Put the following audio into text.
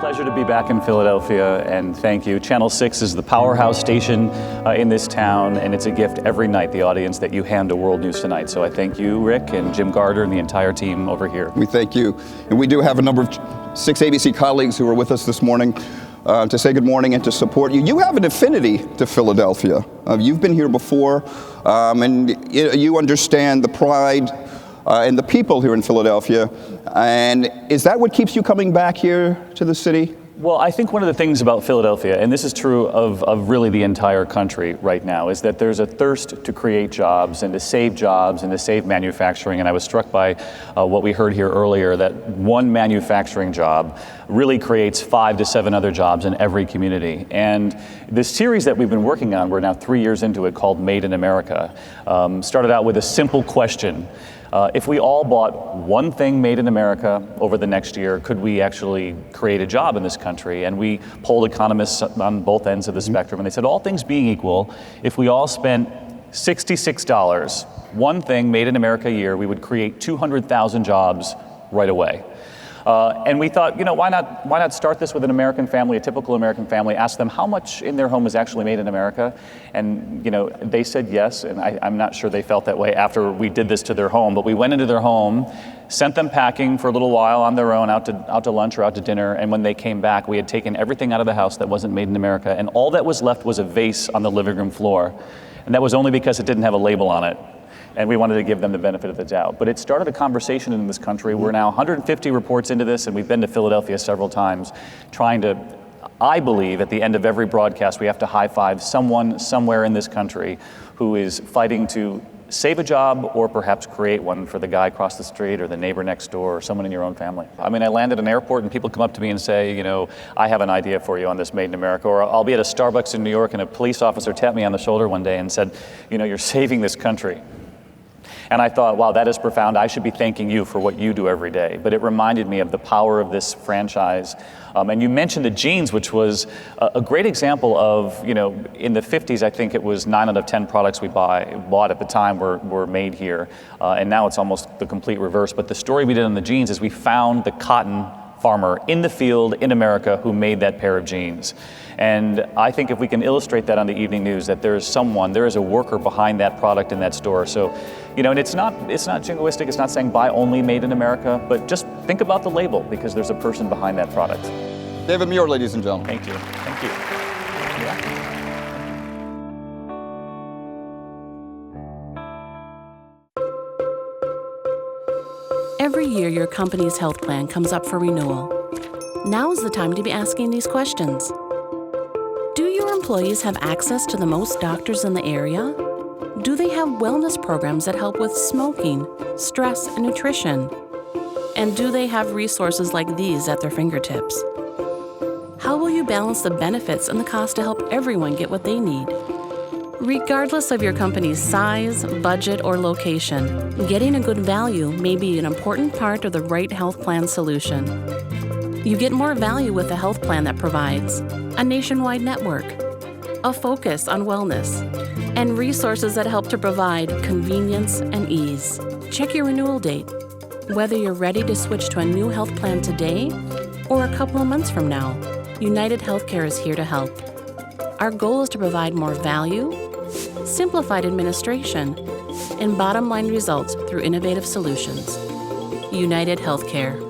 Pleasure to be back in Philadelphia, and thank you. Channel 6 is the powerhouse station in this town, and it's a gift every night, the audience that you hand to World News Tonight. So I thank you, Rick, and Jim Gardner, and the entire team over here. We thank you. And we do have a number of 6 ABC colleagues who are with us this morning to say good morning and to support you. You have an affinity to Philadelphia. You've been here before, and you understand the pride and the people here in Philadelphia. And is that what keeps you coming back here to the city? Well, I think one of the things about Philadelphia, and this is true of really the entire country right now, is that there's a thirst to create jobs and to save manufacturing. And I was struck by what we heard here earlier, that one manufacturing job really creates 5 to 7 other jobs in every community. And this series that we've been working on, we're now 3 years into it, called Made in America, started out with a simple question. If we all bought one thing made in America over the next year, could we actually create a job in this country? And we polled economists on both ends of the spectrum, and they said, all things being equal, if we all spent $66, one thing made in America a year, we would create 200,000 jobs right away. And we thought, why not start this with an American family, a typical American family, ask them how much in their home is actually made in America. And, they said yes, and I'm not sure they felt that way after we did this to their home, but we went into their home, sent them packing for a little while on their own, out to lunch or out to dinner, and when they came back, we had taken everything out of the house that wasn't made in America, and all that was left was a vase on the living room floor. And that was only because it didn't have a label on it. And we wanted to give them the benefit of the doubt. But it started a conversation in this country. We're now 150 reports into this, and we've been to Philadelphia several times, trying to, I believe, at the end of every broadcast, we have to high-five someone somewhere in this country who is fighting to save a job or perhaps create one for the guy across the street or the neighbor next door or someone in your own family. I mean, I land at an airport and people come up to me and say, I have an idea for you on this Made in America. Or I'll be at a Starbucks in New York and a police officer tapped me on the shoulder one day and said, you're saving this country. And I thought, wow, that is profound. I should be thanking you for what you do every day. But it reminded me of the power of this franchise. And you mentioned the jeans, which was a great example of, in the 50s, I think it was 9 out of 10 products we bought at the time were made here. And now it's almost the complete reverse. But the story we did on the jeans is we found the cotton farmer in the field in America who made that pair of jeans. And I think if we can illustrate that on the evening news, that there is a worker behind that product in that store. So, and it's not jingoistic, it's not saying buy only Made in America, but just think about the label because there's a person behind that product. David Muir, ladies and gentlemen. Thank you. Thank you. Yeah. Every year, your company's health plan comes up for renewal. Now is the time to be asking these questions. Do your employees have access to the most doctors in the area? Do they have wellness programs that help with smoking, stress, and nutrition? And do they have resources like these at their fingertips? How will you balance the benefits and the cost to help everyone get what they need? Regardless of your company's size, budget, or location, getting a good value may be an important part of the right health plan solution. You get more value with a health plan that provides a nationwide network, a focus on wellness, and resources that help to provide convenience and ease. Check your renewal date. Whether you're ready to switch to a new health plan today or a couple of months from now, UnitedHealthcare is here to help. Our goal is to provide more value, simplified administration, and bottom-line results through innovative solutions. UnitedHealthcare.